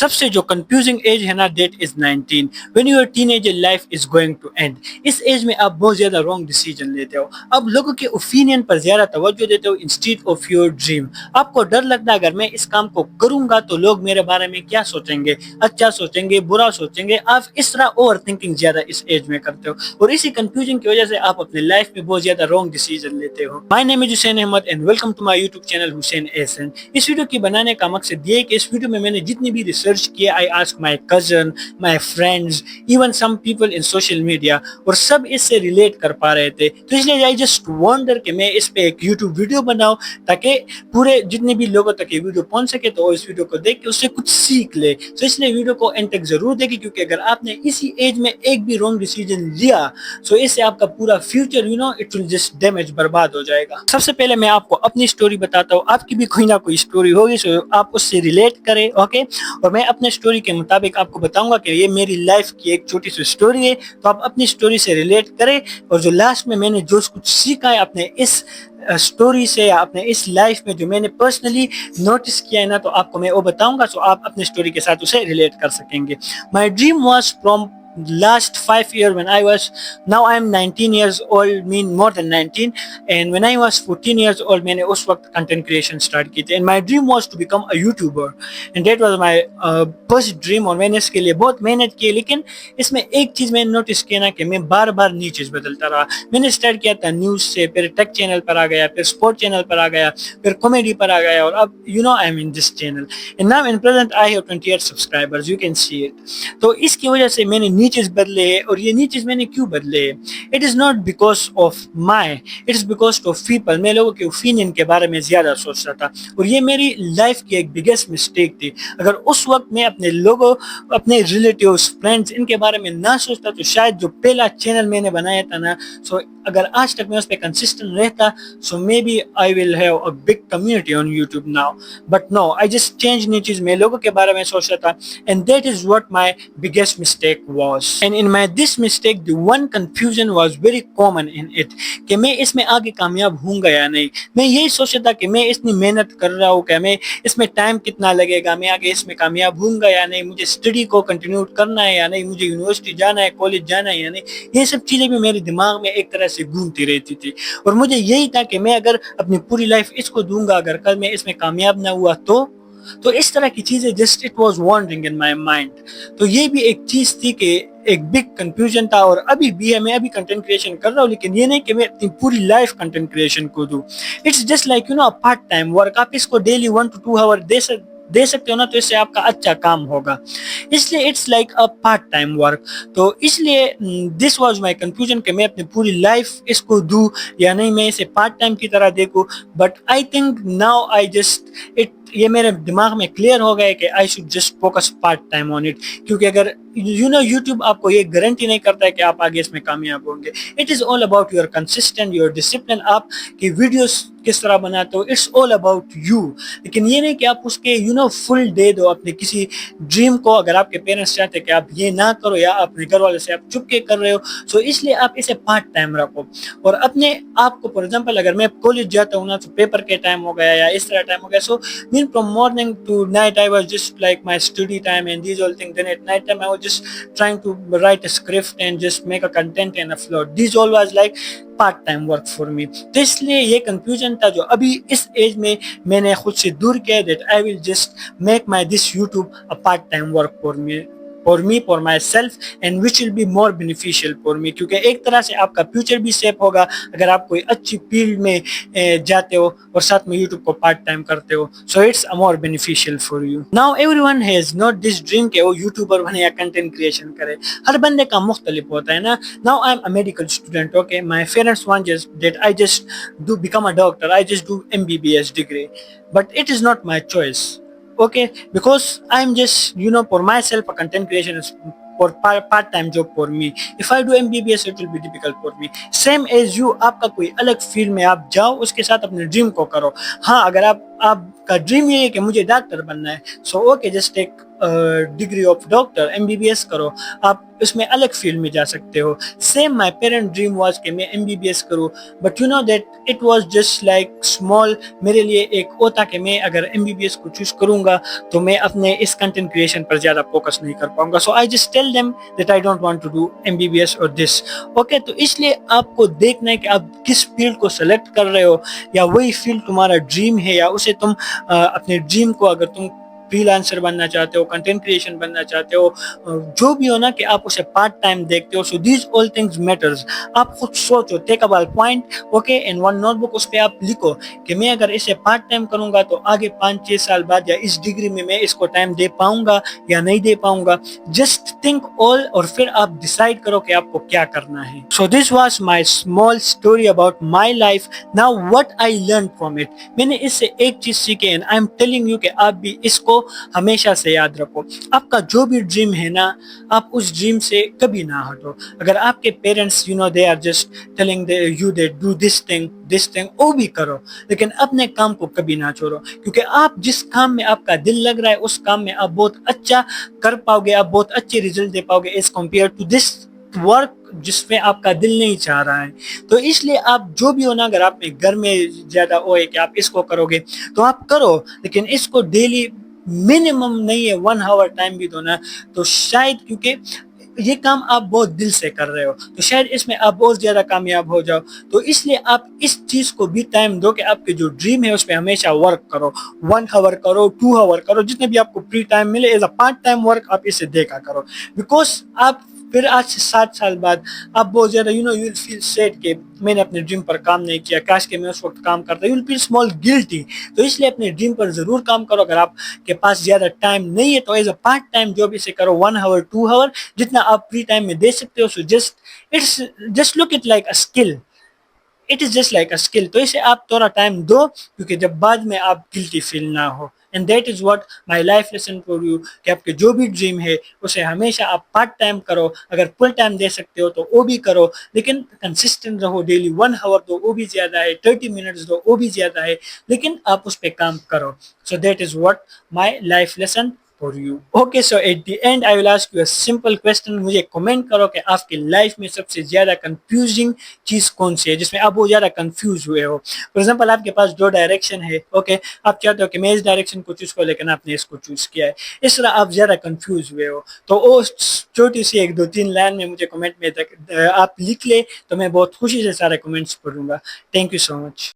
سب سے جو confusing age ہے نا that is 19 when your teenager life is going to end. اس ایج میں آپ بہت زیادہ رانگ ڈیسیجن لیتے ہو. اب لوگوں کے اوپینین پر زیادہ توجہ دیتے ہو انسٹیڈ آف یور ڈریم. آپ کو ڈر لگتا ہے اگر میں اس کام کو کروں گا تو لوگ میرے بارے میں کیا سوچیں گے, اچھا سوچیں گے, برا سوچیں گے. آپ اس طرح اوور تھنکنگ زیادہ اس ایج میں کرتے ہو اور اسی کنفیوژن کی وجہ سے آپ اپنے لائف میں بہت زیادہ رانگ ڈیسیجن لیتے ہو. My name is Hussain Ahmed and welcome to my YouTube channel Hussain Ahsan. اس ویڈیو کی بنانے کا مقصد یہ ہے کہ اس ویڈیو میں نے جتنی بھی ریسرچ کی, I ask my cousin, my friends, even some people in social media, اور سب اس سے ریلیٹ کر پا رہے تھے. تو اس لیے آئی جسٹ وانڈر کہ میں اس پہ ایک یوٹیوب ویڈیو بناؤں تاکہ پورے جتنے بھی لوگوں تک یہ ویڈیو پہنچ سکے تو اس ویڈیو کو دیکھ کے اس سے کچھ سیکھ لے. تو اس لیے ویڈیو کو اینڈ تک ضرور دیکھیں, کیونکہ اگر آپ نے اسی ایج میں ایک بھی رانگ ڈیسیجن لیا تو اس سے آپ کا پورا future it will just damage, برباد ہو جائے گا. سب سے پہلے میں آپ کو اپنی اسٹوری بتاتا ہوں. آپ کی بھی کوئی نہ کوئی اسٹوری ہوگی سو آپ اس سے ریلیٹ کریں, اوکے. اور میں اپنے اسٹوری کے مطابق آپ کو بتاؤں گا کہ یہ میری لائف کی ایک چھوٹی سی اسٹوری ہے, تو آپ اپنی اسٹوری سے ریلیٹ کریں. اور جو لاسٹ میں نے جو کچھ سیکھا ہے اپنے اس اسٹوری سے یا اپنے اس لائف میں جو میں نے پرسنلی نوٹس کیا ہے نا, تو آپ کو میں وہ بتاؤں گا, سو آپ اپنے اسٹوری کے ساتھ اسے ریلیٹ کر سکیں گے. My dream was from last 5 years when now I am 19 years old, mean more than 19, and when I was 14 years old میں نے اس وقت content creation start کی تھی, and my dream was to become a YouTuber, and that was my first dream. اور میں نے اس کے لیے بہت محنت کی, لیکن اس میں ایک چیز میں نے نوٹس کیا نا کہ میں بار بار نیچز بدلتا رہا. میں نے اسٹارٹ کیا تھا نیوز سے, پھر ٹیک چینل پر آ گیا, پھر اسپورٹ چینل پر آ گیا, پھر کامیڈی پر آ گیا, اور اب I am in this channel, and now in present I have 28 subscribers, you can see it. تو اس کی وجہ سے میں نے نیچز بدلے. اور یہ نیچز میں نے کیوں بدلے, it is not because of my, it is because of people. میں لوگوں کے اوپینین کے بارے میں زیادہ سوچ رہا تھا, اور یہ میری لائف کی ایک بگیسٹ مسٹیک تھی. اگر اس وقت میں اپنے لوگوں, اپنے ریلیٹیوز, فرینڈز, ان کے بارے میں نہ سوچتا تو شاید جو پہلا چینل میں نے بنایا تھا نا, سو اگر آج تک میں اس پہ کنسسٹنٹ رہتا, so maybe I will have a big community on YouTube now. But no, I just change niches. میں لوگوں کے بارے میں سوچ رہا تھا, and that is what my biggest mistake was. And in my this mistake the one confusion was very common in it, کہ میں اس میں آگے کامیاب ہوں گا یا نہیں. میں یہی سوچ رہا تھا کہ میں اتنی محنت کر رہا ہوں کہ میں اس میں ٹائم کتنا لگے گا, میں آگے اس میں کامیاب ہوں گا یا نہیں, مجھے اسٹڈی کو کنٹینیو کرنا ہے یا نہیں, مجھے یونیورسٹی جانا ہے, کالج جانا ہے یا نہیں. یہ سب چیزیں بھی میرے دماغ میں ایک طرح سے گھومتی رہتی تھی, اور مجھے یہی تھا کہ میں اگر اپنی پوری لائف اس کو دوں گا, اگر کل میں اس میں کامیاب نہ ہوا تو اس طرح کی چیزیں just it was wondering in my mind. تو یہ بھی ایک چیز تھی کہ ایک بگ کنفیوژن تھا, اور ابھی بھی ہے. میں ابھی کنٹینٹ کریشن کر رہا ہوں, لیکن یہ نہیں کہ میں اپنی پوری لائف کنٹینٹ کریشن کو دوں. It's just like part time work. آپ اس کو ڈیلی 1 to 2 hour دے سکتے ہو نا, تو اس سے آپ کا اچھا کام ہوگا. اس لیے it's like a part time work. تو اس لیے دس واز مائی کنفیوژن کہ میں اپنی پوری لائف اس کو دوں یا نہیں, میں اسے پارٹ ٹائم کی طرح دیکھوں. But I think now I just یہ میرے دماغ میں کلیئر ہو گیا کہ I should just focus part time on it. کیونکہ اگر یوٹیوب آپ کو یہ گارنٹی نہیں کرتا ہے کہ آپ آگے اس میں کامیاب ہوں گے. It is all about your consistent, your discipline. آپ کی ویڈیوز کس طرح بناتے ہو, اٹس آل اباؤٹ یو. لیکن یہ نہیں کہ آپ اس کے فل دے دو اپنے کسی ڈریم کو. اگر آپ کے پیرنٹس چاہتے ہیں کہ آپ یہ نہ کرو, یا اپنے گھر والے سے آپ چپ کے کر رہے ہو, سو اس لیے آپ اسے پارٹ ٹائم رکھو. اور اپنے آپ کو, فار ایگزامپل اگر میں کالج جاتا ہوں نا, تو پیپر کے ٹائم ہو گیا یا اس طرح ٹائم ہو گیا, سو from morning to night I was just like my study time and these all things. Then at night time I was just trying to write a script and just make a content and upload. These all was like part time work for me. تو اس لیے یہ confusion تھا جو ابھی اس age میں نے خود سے دور کیا, that I will just make my this YouTube a part time work for me, for myself, and which will be more beneficial for me. کیونکہ ایک طرح سے آپ کا فیوچر بھی سیف ہوگا اگر آپ کوئی اچھی فیلڈ میں جاتے ہو اور ساتھ میں یوٹیوب کو پارٹ ٹائم کرتے ہو. So it's more beneficial for you. Now everyone has not this dream کہ وہ یوٹیوبر بنے یا کنٹینٹ کریشن کرے. ہر بندے کا مختلف ہوتا ہے نا. Now I am a medical student, okay. My parents want just that I just do become a doctor, I just do MBBS degree, but it is not my choice. Okay, because I'm just for myself a content creation is for part time job for me. If I do MBBS it will be difficult for me. Same as you, آپ کا کوئی الگ field میں آپ جاؤ, اس کے ساتھ اپنے ڈریم کو کرو. ہاں, اگر آپ کا ڈریم یہ ہے کہ مجھے ڈاکٹر بننا ہے, so okay, just take degree of doctor MBBS کرو, آپ اس میں الگ فیلڈ میں جا سکتے ہو. Same my parent dream was کہ میں MBBS کروں, but you know that it was just like small. میرے لیے ایک ہوتا کہ میں اگر MBBS کو چوز کروں گا تو میں اپنے اس کنٹینٹ کریشن پر زیادہ فوکس نہیں کر پاؤں گا. So I just tell them that I don't want to do MBBS اور دس. اوکے, تو اس لیے آپ کو دیکھنا ہے کہ آپ کس فیلڈ کو سلیکٹ کر رہے ہو, یا وہی فیلڈ تمہارا ڈریم ہے, یا اسے تم اپنے ڈریم کو, اگر تم فری لانسر بننا چاہتے ہو, کنٹینٹ کریشن بننا چاہتے ہو, جو بھی ہو نا, کہ آپ اسے پارٹ ٹائم دیکھتے ہو. So these all things matters. آپ خود سوچو, take a point, okay, in one notebook, اس پہ آپ لکھو کہ میں اگر اسے پارٹ ٹائم کروں گا تو آگے 5-6 سال بعد یا اس ڈگری میں اس کو ٹائم دے پاؤں گا یا نہیں دے پاؤں گا. جسٹ تھنک آل, اور پھر آپ ڈیسائیڈ کرو کہ آپ کو کیا کرنا ہے. So this was my small story about my life. Now what I learn from it. میں نے اس سے ایک چیز سیکھی, and I am telling you کہ آپ بھی اس کو ہمیشہ سے یاد رکھو. آپ کا جو بھی ڈریم ہے نا, آپ اس ڈریم سے کبھی نہ ہٹو. اگر آپ کے parents they are just telling you they do this thing, وہ بھی کرو, لیکن اپنے کام کو کبھی نہ چھوڑو, کیونکہ آپ جس کام میں آپ کا دل لگ رہا ہے اس کام میں آپ بہت اچھا کر پاؤ گے, آپ بہت اچھے ریزلٹ دے پاؤ گے as compare to this work جس میں آپ کا دل نہیں چاہ رہا ہے. تو اس لیے آپ جو بھی ہو نا, اگر آپ گھر میں زیادہ ہوئے کہ آپ اس کو کرو گے تو آپ کرو, لیکن اس کو ڈیلی منیمم نہیں ہے 1 آور ٹائم بھی دو نا, تو شاید, کیونکہ یہ کام آپ بہت دل سے کر رہے ہو, تو شاید اس میں آپ بہت زیادہ کامیاب ہو جاؤ. تو اس لیے آپ اس چیز کو بھی ٹائم دو کہ آپ کے جو ڈریم ہے اس پہ ہمیشہ ورک کرو. 1 آور کرو, 2 آور کرو, جتنے بھی آپ کو فری ٹائم ملے as a part time work آپ اسے دیکھا کرو. بیکاز آپ پھر آج سے 7 سال بعد آپ بہت زیادہ یو ول فیل سیڈ کہ میں نے اپنے ڈریم پر کام نہیں کیا, کاش کہ میں اس وقت کام کرتا. یو ول فیل اسمال گلٹی. تو اس لیے اپنے ڈریم پر ضرور کام کرو. اگر آپ کے پاس زیادہ ٹائم نہیں ہے تو as a part time job اسے کرو, 1 آور 2 آور, جتنا آپ فری ٹائم میں دے سکتے ہو. So just look it like a skill. It is just like a skill. تو اسے آپ تھوڑا ٹائم دو, کیونکہ جب بعد میں آپ گلٹی فیل نہ ہو. And that is what my life lesson for you, کہ آپ کے جو بھی ڈریم ہے اسے ہمیشہ آپ پارٹ ٹائم کرو. اگر فل ٹائم دے سکتے ہو تو وہ بھی کرو, لیکن کنسسٹنٹ رہو. ڈیلی 1 آور دو, وہ بھی زیادہ ہے. 30 منٹس دو, وہ بھی زیادہ ہے, لیکن آپ اس پہ کام کرو. So that is what my life lesson for you. Okay, so at the end I will ask you a simple question. مجھے کمنٹ کرو کہ آپ کی لائف میں سب سے زیادہ کنفیوزنگ چیز کون سی ہے, جس میں آپ بہت زیادہ کنفیوز ہوئے ہو. فار ایگزامپل, آپ کے پاس 2 ڈائریکشن ہے, اوکے, آپ چاہتے ہو کہ میں اس ڈائریکشن کو چوز کروں, لیکن آپ نے اس کو چوز کیا ہے. اس طرح آپ زیادہ کنفیوز ہوئے ہو, تو وہ چھوٹی سی 1-2-3 لائن میں مجھے کمنٹ میں آپ لکھ لے, تو میں بہت خوشی سے سارے کمنٹس پڑھوں گا. Thank you so much.